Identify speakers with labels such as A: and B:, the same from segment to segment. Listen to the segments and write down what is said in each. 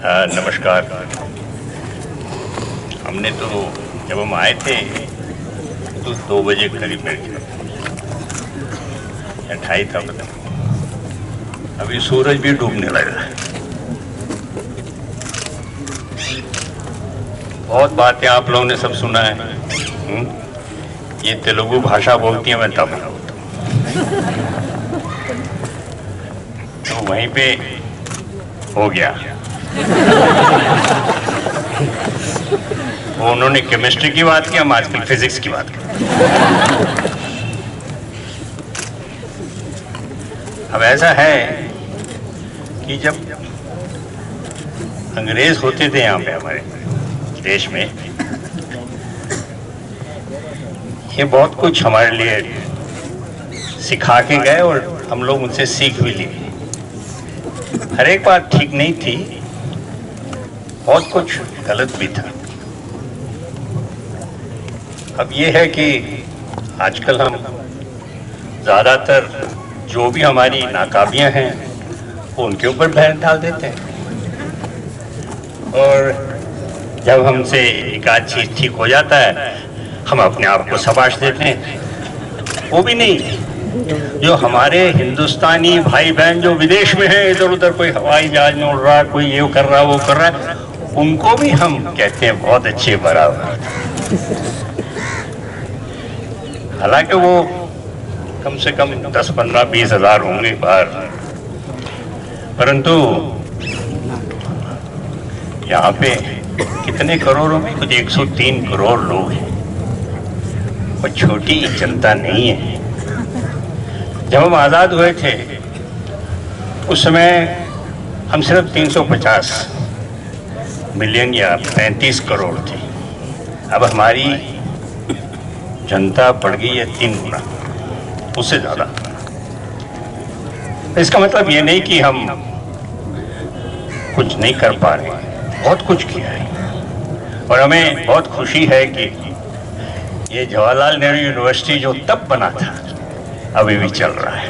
A: नमस्कार। हमने तो जब हम आए थे तो 2 बजे करीब मेरे ख्याल या 2:30 था, पता नहीं। अभी सूरज भी डूबने लगा है। बहुत बातें आप लोगों ने सब सुना है। ये तेलुगु भाषा बोलती है, मैं तमिल बोलता हूँ, तो वहीं पे हो गया। वो उन्होंने केमिस्ट्री की बात की, हम आजकल फिजिक्स की बात करें। अब ऐसा है कि जब अंग्रेज होते थे यहाँ पे हमारे देश में, ये बहुत कुछ हमारे लिए सिखा के गए और हम लोग उनसे सीख भी लिए। हर एक बात ठीक नहीं थी, बहुत कुछ गलत भी था। अब ये है कि आजकल हम ज़्यादातर जो भी हमारी नाकामियां हैं वो उनके ऊपर बहस डाल देते हैं, और जब हमसे एक आध चीज़ ठीक हो जाता है हम अपने आप को शाबाश देते हैं। वो भी नहीं, जो हमारे हिंदुस्तानी भाई बहन जो विदेश में हैं, इधर उधर कोई हवाई जहाज में उड़ रहा, कोई ये कर रहा वो कर रहा है, उनको भी हम कहते हैं बहुत अच्छे बराबर। हालांकि वो कम से कम 10, 15, 20 हज़ार होंगे बाहर, परंतु यहाँ पे कितने करोड़ों में, कुछ 103 करोड़ लोग हैं। वो छोटी जनता नहीं है। जब हम आज़ाद हुए थे उस समय हम सिर्फ 350 मिलियन या 35 करोड़ थे। अब हमारी जनता बढ़ गई है 3 गुना, उससे ज़्यादा। इसका मतलब ये नहीं कि हम कुछ नहीं कर पा रहे, बहुत कुछ किया है। और हमें बहुत खुशी है कि ये जवाहरलाल नेहरू यूनिवर्सिटी जो तब बना था अभी भी चल रहा है।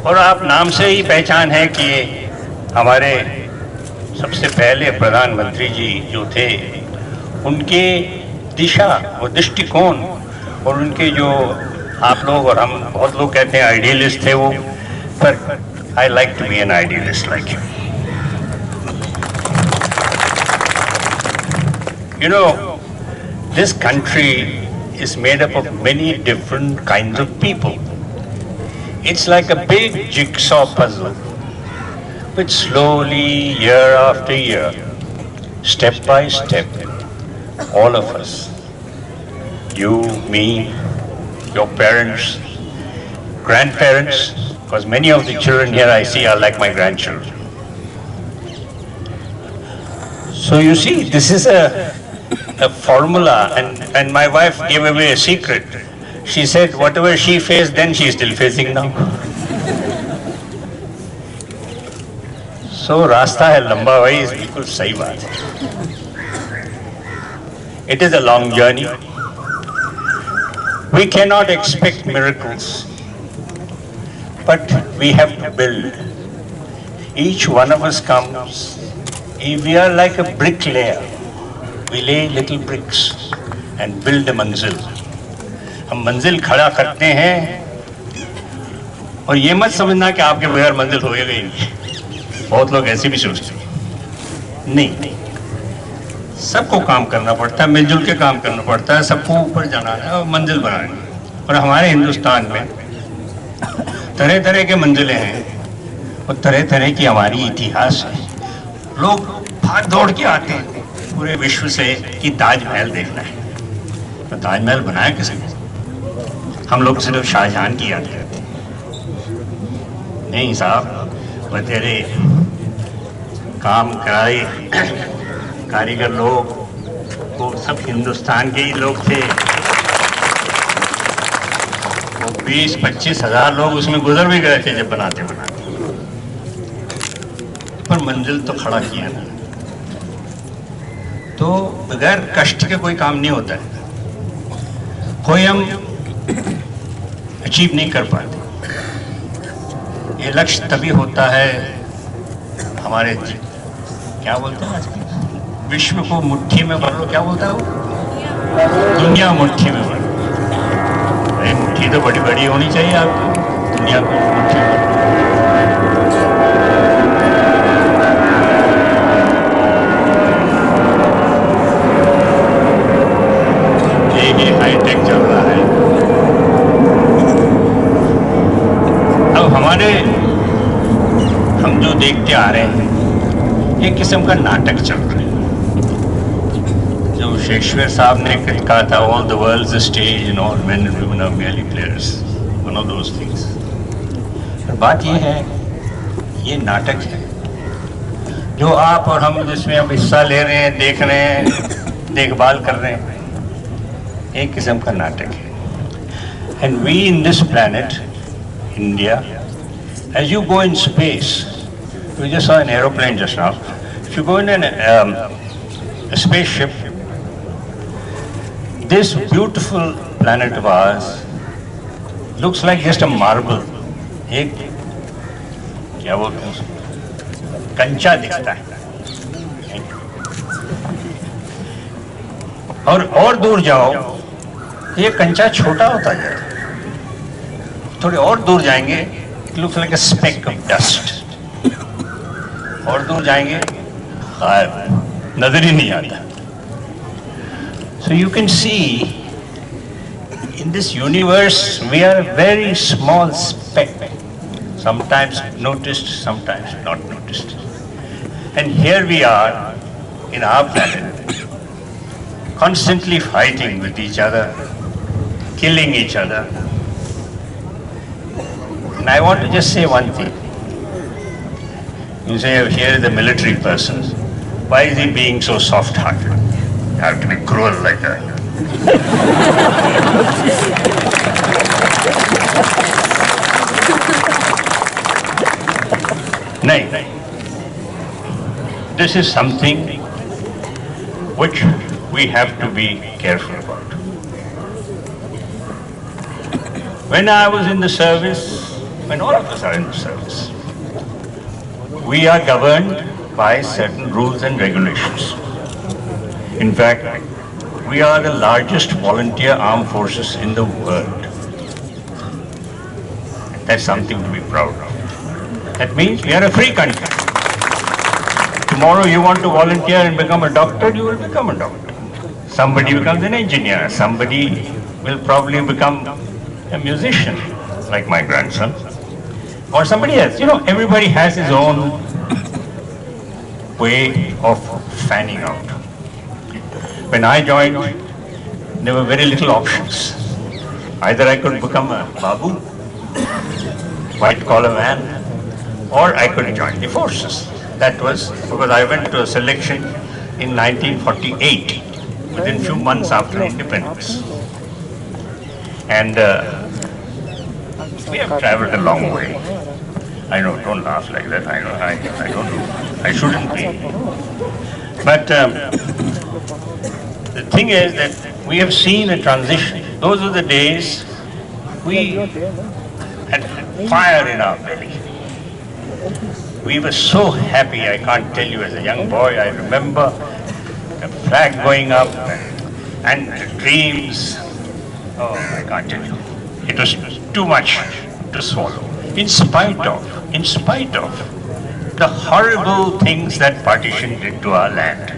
A: और आप नाम से ही पहचान है कि हमारे सबसे पहले प्रधानमंत्री जी जो थे, उनके दिशा और दृष्टिकोण और उनके जो, आप लोग और हम बहुत लोग कहते हैं आइडियलिस्ट थे वो, पर I like to be an idealist like you. You know, this country is made up of many different kinds of people. It's like a big jigsaw puzzle, which slowly, year after year, step by step, all of us, you, me, your parents, grandparents, because many of the children here I see are like my grandchildren. So you see, this is a formula, and my wife gave away a secret. She said whatever she faced then, she is still facing now. So रास्ता है लंबा भाई, बिल्कुल सही बात है। It is a long journey. We cannot expect miracles, but we have to build. Each one of us comes. If we are like a bricklayer, we lay little bricks and build a मंजिल। हम मंजिल खड़ा करते हैं, और ये मत समझना कि आपके बगैर मंजिल होएगा ही नहीं। बहुत लोग ऐसे भी सोचते हैं। नहीं, सबको काम करना पड़ता है, मिलजुल के काम करना पड़ता है, सबको ऊपर जाना है और मंजिल बनानी है। और हमारे हिंदुस्तान में तरह तरह के मंजिलें हैं और तरह तरह की हमारी इतिहास है। लोग भाग दौड़ के आते हैं पूरे विश्व से कि ताजमहल देखना है, तो ताजमहल बनाया किसने? हम लोग सिर्फ शाहजहां की याद करते हैं। नहीं साहब, बतेरे काम कराए कारीगर लोग वो सब हिंदुस्तान के ही लोग थे। वो 20-25 हज़ार लोग उसमें गुजर भी गए थे जब बनाते बनाते, पर मंजिल तो खड़ा किया ना। तो बगैर कष्ट के कोई काम नहीं होता है, कोई हम अचीव नहीं कर पाते। ये लक्ष्य तभी होता है हमारे क्या बोलते हैं आजकल, विश्व को मुट्ठी में भर लो, क्या बोलता है वो, दुनिया मुट्ठी में भर लो। ये मुट्ठी तो बड़ी बड़ी होनी चाहिए आपकी, दुनिया को मुट्ठी में भर लो। ये हाईटेक चल रहा है। अब हम जो देखते आ रहे हैं, एक किस्म का नाटक चल रहा है। जो शेक्सपियर साहब ने कहा था, all the world's a stage and all men and women are merely players, one of those things. बात ये है, ये नाटक है जो आप और हम जिसमें अब हिस्सा ले रहे हैं, देख रहे हैं, देखभाल कर रहे हैं, एक किस्म का नाटक है। And we in this planet India, as you go in space, we just saw an aeroplane just now. If you go in a spaceship, this beautiful planet of ours looks like just a marble. एक क्या बोलते हैं उसको, कंचा दिखता है। और दूर जाओ, ये कंचा छोटा होता जाता है। थोड़े और दूर जाएंगे, it looks like a speck of dust. और दूर जाएंगे, नजर ही नहीं आता। So you can see in this universe we are a very small speck, sometimes noticed, sometimes not noticed. And here we are in our planet, constantly fighting with each other, killing each other. And I want to just say one thing. You say, here is a military person. Why is he being so soft-hearted? You have to be cruel like that. No. This is something which we have to be careful about. When I was in the service, when all of us are in the service, we are governed by certain rules and regulations. In fact, we are the largest volunteer armed forces in the world. That's something to be proud of. That means we are a free country. Tomorrow you want to volunteer and become a doctor, you will become a doctor. Somebody becomes an engineer. Somebody will probably become a musician, like my grandson. Or somebody else. You know, everybody has his own way of fanning out. When I joined, there were very little options. Either I could become a babu, white-collar man, or I could join the forces. That was because I went to a selection in 1948, within few months after independence. And we have traveled a long way. I know, don't laugh like that. I know, I don't know. I shouldn't be. But the thing is that we have seen a transition. Those are the days we had fire in our belly. We were so happy, I can't tell you. As a young boy, I remember the flag going up and the dreams. Oh, I can't tell you. It was too much to swallow. In spite of the horrible things that partition did to our land.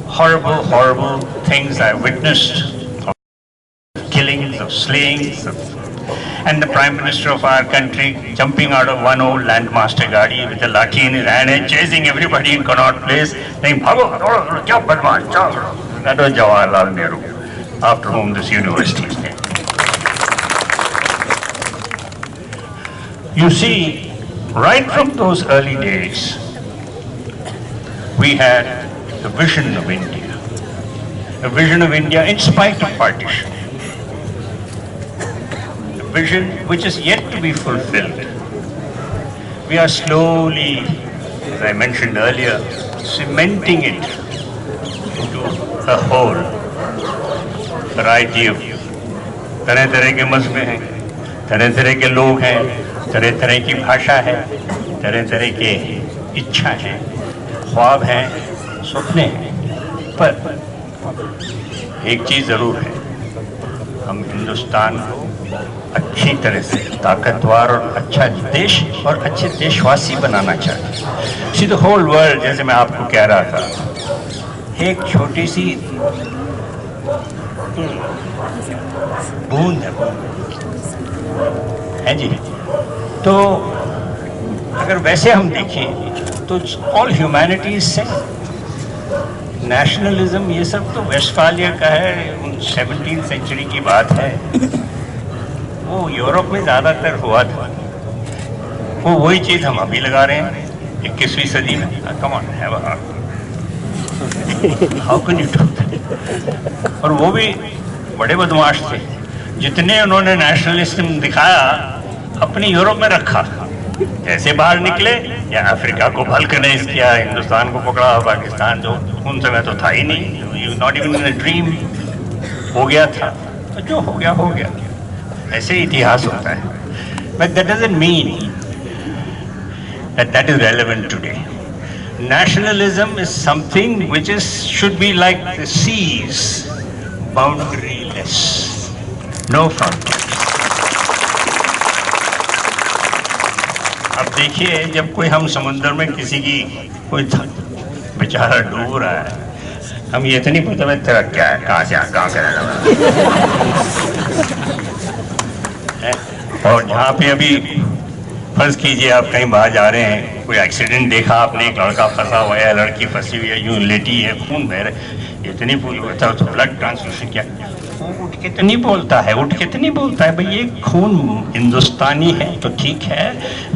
A: Horrible, horrible things I witnessed, of killings, of slayings, and the Prime Minister of our country jumping out of one old landmaster gadi with a lathi in his hand and chasing everybody in Connaught Place, saying, "Bhago, kya badmash, chalo." That was Jawaharlal Nehru, after whom this university is named. You see, right from those early days, we had a vision of India. A vision of India in spite of partition. A vision which is yet to be fulfilled. We are slowly, as I mentioned earlier, cementing it into a whole variety of तरह तरह के मजहब हैं, तरह तरह के लोग हैं, तरह तरह की भाषा है, तरह तरह के इच्छा हैं, ख्वाब हैं, सपने हैं। पर एक चीज़ ज़रूर है, हम हिंदुस्तान को अच्छी तरह से ताकतवर और अच्छा देश और अच्छे देशवासी बनाना चाहते हैं। सी द होल वर्ल्ड, जैसे मैं आपको कह रहा था, एक छोटी सी बूंद है जी। तो अगर वैसे हम देखें तो all humanity is same. Nationalism ये सब तो वेस्टफालिया का है, 17th सेंचुरी की बात है। वो यूरोप में ज़्यादातर हुआ था। वो वही चीज़ हम अभी लगा रहे हैं 21वीं सदी में। Come on, have a heart, how can you do that? और वो भी बड़े बदमाश थे, जितने उन्होंने नेशनलिज्म दिखाया अपने यूरोप में रखा। जैसे बाहर निकले या अफ्रीका को बल्कनाइज किया, हिंदुस्तान को पकड़ा, पाकिस्तान जो उन समय तो था ही नहीं, not even in a dream, हो गया था। तो जो हो गया हो गया, ऐसे इतिहास होता है। But that doesn't mean that is relevant today. Nationalism is something which should be like the seas, boundaryless, no frontiers. अब देखिए, जब कोई हम समुद्र में किसी की कोई बेचारा डूब रहा है, हम ये तो नहीं पता भाई तेरा क्या है, कहाँ से कहाँ से और यहाँ पे अभी फर्ज कीजिए आप कहीं बाहर जा रहे हैं, कोई एक्सीडेंट देखा आपने, एक लड़का फंसा हुआ है, लड़की फंसी हुई है, यूं लेटी है, खून बह रहा है, इतनी पूरी होता है तो ब्लड ट्रांसफ्यूजन क्या, वो उठ के तो नहीं बोलता है, उठ के तो नहीं बोलता है भाई ये खून हिंदुस्तानी है तो ठीक है,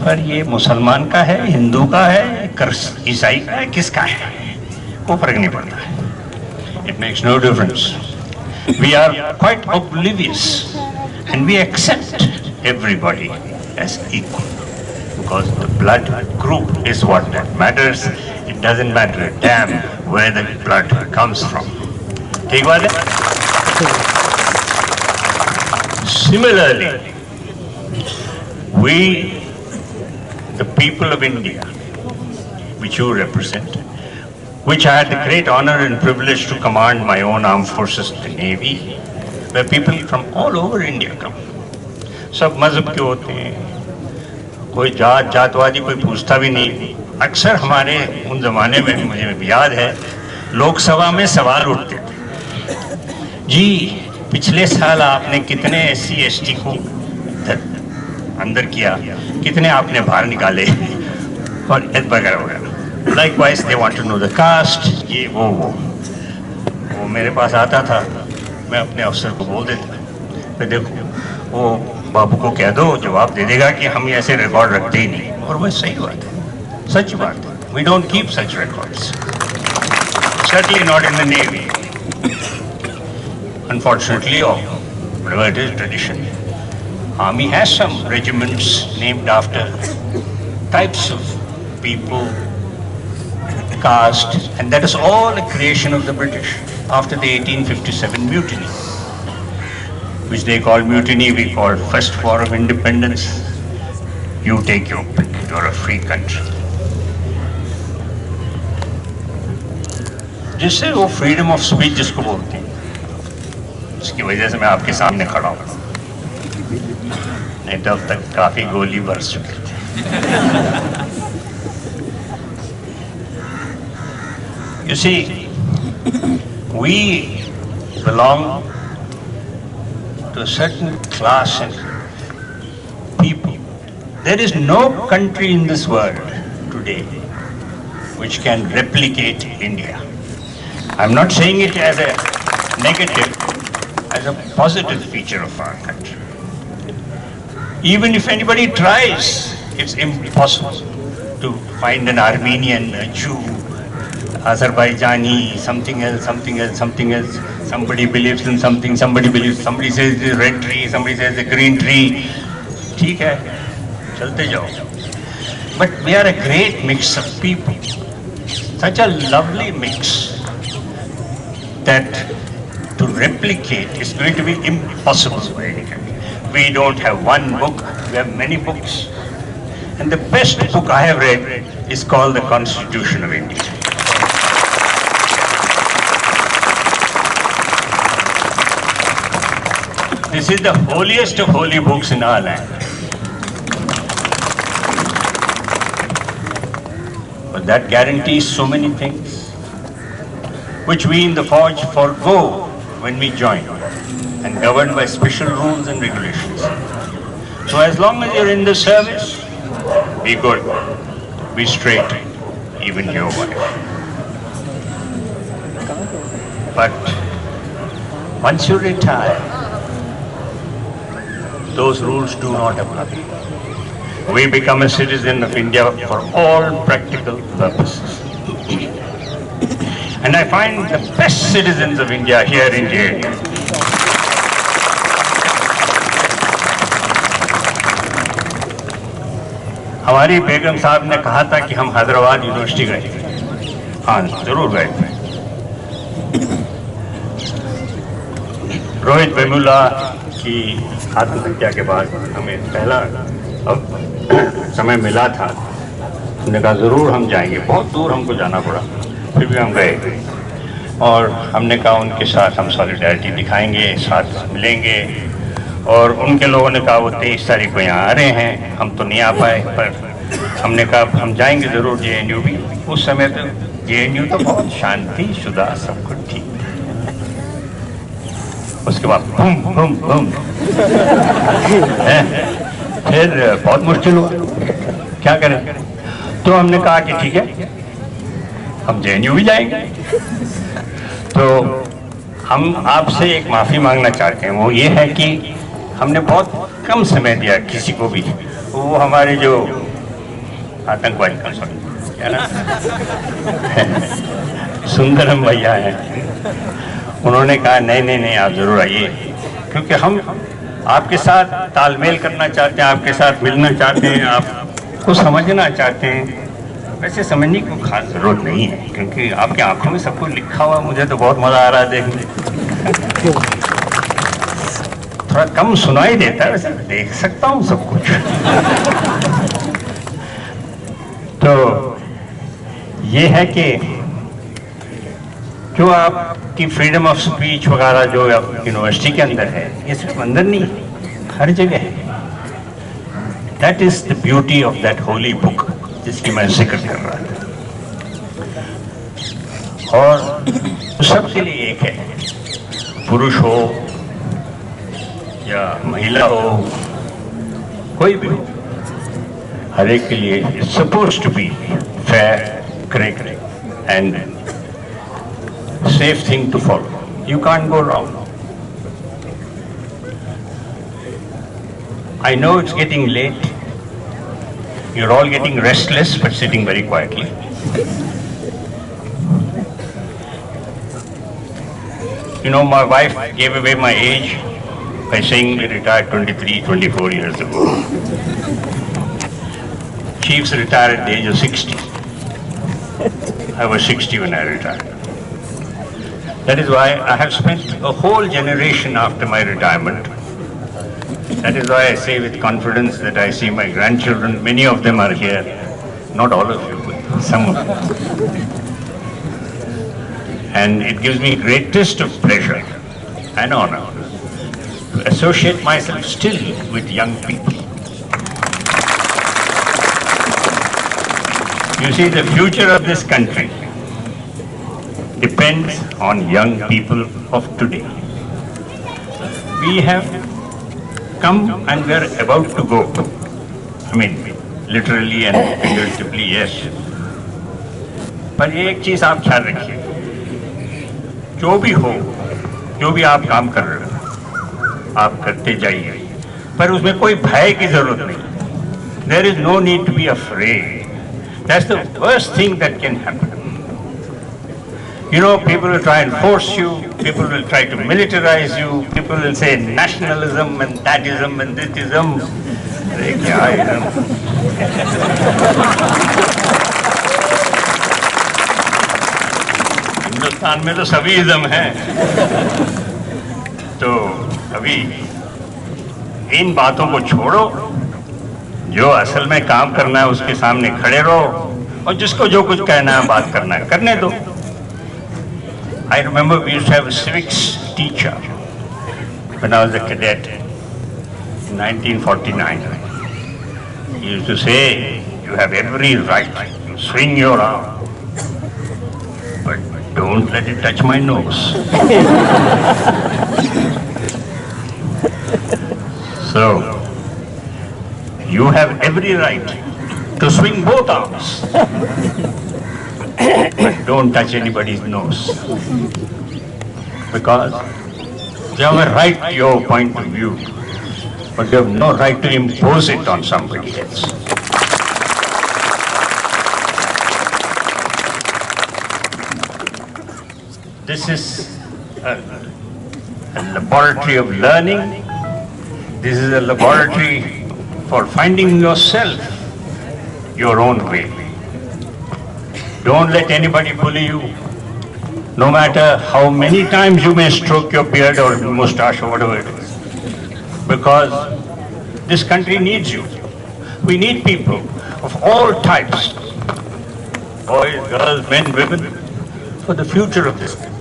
A: पर ये मुसलमान का है, हिंदू का है, ईसाई का है, किसका है, वो फर्क नहीं पड़ता है। It makes no difference. We are quite oblivious and we accept everybody as equal. Because the blood group is what that matters. It doesn't matter a damn where the blood comes from. ठीक बात है? Similarly, we, the people of India, which you represent, which I had the great honor and privilege to command my own armed forces, the Navy, where people from all over India come. सब मजहब के होते हैं, कोई जातवादी कोई पूछता भी नहीं। अक्सर हमारे उन जमाने में, मुझे याद है, लोकसभा में सवाल उठते थे, जी पिछले साल आपने कितने SC ST को अंदर किया, कितने आपने बाहर निकाले, और वगैरह वगैरह। Likewise they want to know the caste, ये वो मेरे पास आता था, मैं अपने अफसर को बोल देता, फिर देखो वो बाबू को कह दो, जवाब दे देगा कि हम ऐसे रिकॉर्ड रखते ही नहीं। और वह सही बात है, सच बात है। We don't keep such records, certainly not in the Navy, unfortunately, or whatever it is, tradition. Army has some regiments named after types of people, caste, and that is all a creation of the British after the 1857 mutiny, which they called mutiny, we called First War of Independence. You take your pick, you're a free country. जिससे वो freedom of speech जिसको बोलते हैं, उसकी वजह से मैं आपके सामने खड़ा हूँ, नहीं तो अब तक काफी गोली बरस चुके थे। You see, we belong to a certain class and people. There is no country in this world today which can replicate India. I'm not saying it as a negative, as a positive feature of our country. Even if anybody tries, it's impossible to find an Armenian, a Jew, Azerbaijani, something else, something else, something else. Somebody believes in something, somebody says the red tree, somebody says the green tree. ठीक है, चलते जाओ. But we are a great mix of people. Such a lovely mix that to replicate is going to be impossible by any country. we don't have one book, we have many books. And the best book I have read is called The Constitution of India. This is the holiest of holy books in our land. But that guarantees so many things, which we in the Forge forego when we join, and governed by special rules and regulations. So as long as you're in the service, be good, be straight, even your wife. But once you retire, those rules do not apply. We become a citizen of India for all practical purposes. And I find the best citizens of India here in JNU. हमारी बेगम साहब ने कहा था कि हम Hyderabad university गए थे। हाँ, जरूर गए थे। रोहित वेमुला की आत्महत्या के बाद हमें पहला समय मिला था, हमने कहा ज़रूर हम जाएंगे। बहुत दूर हमको जाना पड़ा, फिर भी हम गए और हमने कहा उनके साथ हम सॉलिडारिटी दिखाएंगे, साथ मिलेंगे। और उनके लोगों ने कहा वो 23 तारीख को यहाँ आ रहे हैं, हम तो नहीं आ पाए, पर हमने कहा हम जाएंगे ज़रूर JNU भी। उस समय तो JNU तो बहुत शांति शुदा सब कुछ ठीक था। उसके बाद बूम बूम बूम फिर बहुत मुश्किल हुआ, क्या करें। तो हमने कहा कि ठीक है, हम JNU भी जाएंगे। तो हम आपसे एक माफ़ी मांगना चाहते हैं, वो ये है कि हमने बहुत कम समय दिया किसी को भी। वो हमारे जो आतंकवादी क्या ना सुंदरम भैया हैं, उन्होंने कहा नहीं नहीं नहीं, आप ज़रूर आइए, क्योंकि हम आपके साथ तालमेल करना चाहते हैं, आपके साथ मिलना चाहते हैं, आपको समझना चाहते हैं। वैसे समझने की खास ज़रूरत नहीं है, क्योंकि आपकी आंखों में सब कुछ लिखा हुआ, मुझे तो बहुत मज़ा आ रहा है देखने। थोड़ा कम सुनाई देता है, वैसे देख सकता हूँ सब कुछ। तो ये है कि जो आपकी फ्रीडम ऑफ स्पीच वगैरह जो यूनिवर्सिटी के अंदर है, ये सिर्फ अंदर नहीं, हर जगह है। That is the beauty of that Holi book जिसकी मैं जिक्र कर रहा था। और सबके लिए एक है, पुरुष हो या महिला हो, कोई भी हो, हर एक के लिए it's suppose to be fair, correct and safe thing to follow. You can't go wrong. I know it's getting late. You're all getting restless but sitting very quietly. You know, my wife gave away my age by saying we retired 23, 24 years ago. Chiefs retire at the age of 60. I was 60 when I retired. That is why I have spent a whole generation after my retirement. That is why I say with confidence that I see my grandchildren, many of them are here, not all of you, but some of them. And it gives me greatest of pleasure and honor to associate myself still with young people. You see, the future of this country depends on young people of today. We have come and we are about to go. I mean, literally and figuratively, yes. पर एक चीज आप ख्याल रखिए, जो भी हो, जो भी आप काम कर रहे हो, आप करते जाइए, पर उसमें कोई भय की जरूरत नहीं. There is no need to be afraid. That's the worst thing that can happen. You know, people will try and force you, people will try to militarize you, people will say nationalism and thatism and thisism. अरे क्या है? हिंदुस्तान में तो सभी ism है. तो अभी इन बातों को छोड़ो, जो असल में काम करना है उसके सामने खड़े रहो, और जिसको जो कुछ कहना है बात करना है करने दो. I remember we used to have a civics teacher when I was a cadet in 1949. He used to say, you have every right to swing your arm, but don't let it touch my nose. So, you have every right to swing both arms, but don't touch anybody's nose. Because you have a right to your point of view, but you have no right to impose it on somebody else. This is a laboratory of learning. This is a laboratory for finding yourself, your own way. Don't let anybody bully you, no matter how many times you may stroke your beard or mustache or whatever it is. Because this country needs you. We need people of all types, boys, girls, men, women, for the future of this country.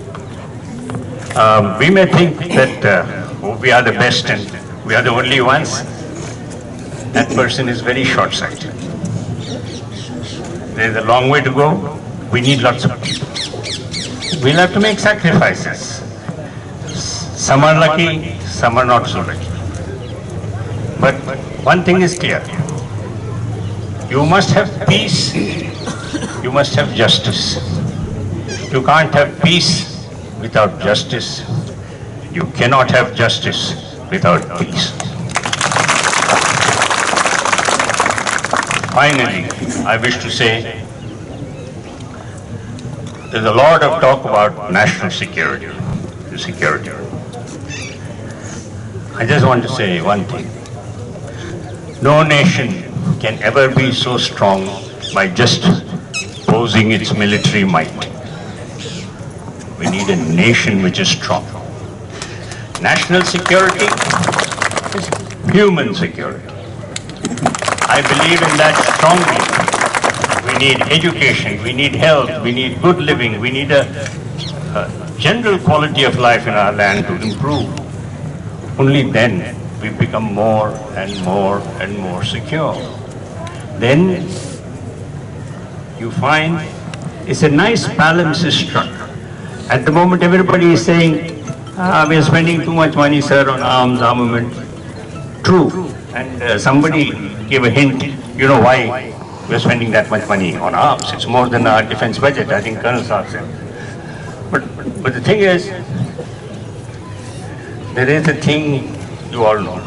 A: We may think that we are the best and we are the only ones. That person is very short-sighted. There is a long way to go. We need lots of people. We'll have to make sacrifices. Some are lucky, some are not so lucky. But one thing is clear. You must have peace, you must have justice. You can't have peace without justice. You cannot have justice without peace. Finally, I wish to say, there's a lot of talk about national security. I just want to say one thing. No nation can ever be so strong by just posing its military might. We need a nation which is strong. National security is human security. I believe in that strongly. We need education, we need health, we need good living, we need a general quality of life in our land to improve. Only then we become more and more and more secure. Then you find it's a nice balance is struck. At the moment everybody is saying, we are spending too much money, sir, on arms, armament. True. And somebody gave a hint, you know why we're spending that much money on arms. It's more than our defense budget, I think Colonel Saab said. But the thing is, there is a thing you all know.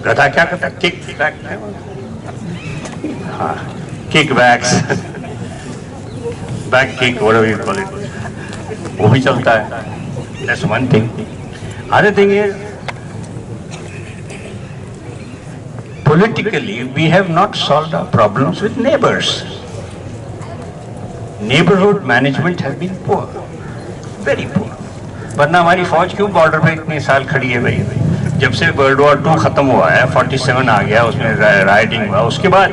A: Gada kya kata? Kickback. Kickbacks, back kick, whatever you call it. वो भी चलता है. That's one thing. Other thing is, politically, we have not solved our problems with neighbors. Neighborhood management has been poor, very poor. वरना हमारी फौज क्यों border पे इतने साल खड़ी है भाई? जब से वर्ल्ड वॉर 2 खत्म हुआ है, 47 आ गया, उसमें राइटिंग हुआ, उसके बाद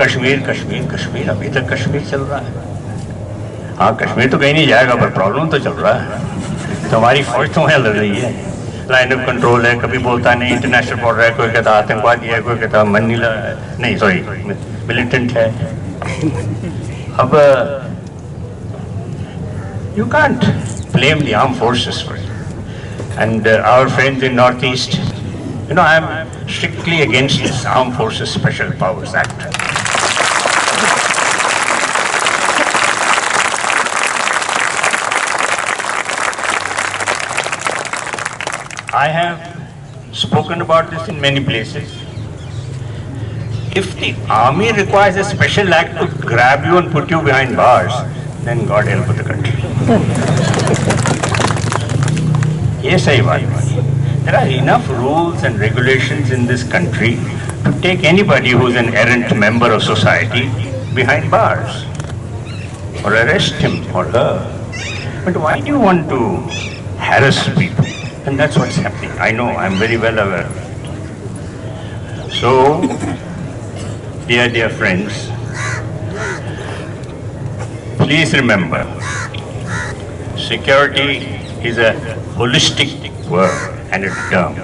A: कश्मीर कश्मीर कश्मीर, अभी तक कश्मीर चल रहा है. हाँ, कश्मीर तो कहीं नहीं जाएगा, पर प्रॉब्लम तो चल रहा है. तो हमारी फौज तो वहाँ लड़ रही है. लाइन ऑफ कंट्रोल है, कभी बोलता नहीं इंटरनेशनल बॉर्डर है, कोई कहता आतंकवादी है, कोई कहता मनीला है, नहीं सॉरी मिलिटेंट है. अब you can't blame the armed forces for it. And our friends in Northeast, you know, I am strictly against this Armed Forces Special Powers Act. I have spoken about this in many places. If the army requires a special act to grab you and put you behind bars, then God help the country. ये सही बात है. There are enough rules and regulations in this country to take anybody who is an errant member of society behind bars or arrest him or her. But why do you want to harass people? And that's what's happening. I know, I'm very well aware. So, dear friends, please remember, security is a holistic word and a term.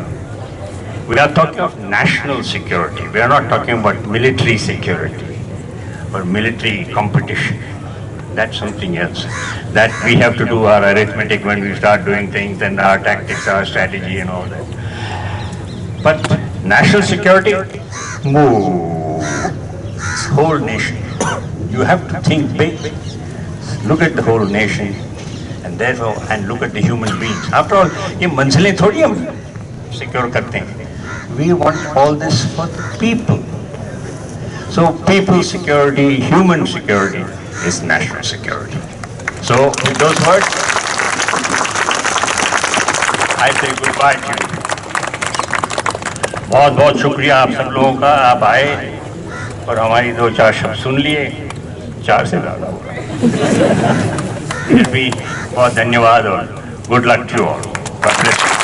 A: We are talking of national security. We are not talking about military security or military competition. That's something else. That we have to do our arithmetic when we start doing things, and our tactics, our strategy and all that. But national security, move. Whole nation. You have to think big. Look at the whole nation, and therefore, and look at the human beings. After all, ये मंजिलें थोड़ी हम secure करते हैं. We want all this for the people. So people security, human security is national security. So with those words, I say goodbye to you. बहुत बहुत शुक्रिया आप सब लोगों का, आप आए और हमारी दो चार शब्द सुन लिए, चार से ज़्यादा होगा। फिर भी बहुत धन्यवाद और good luck to all. God bless you.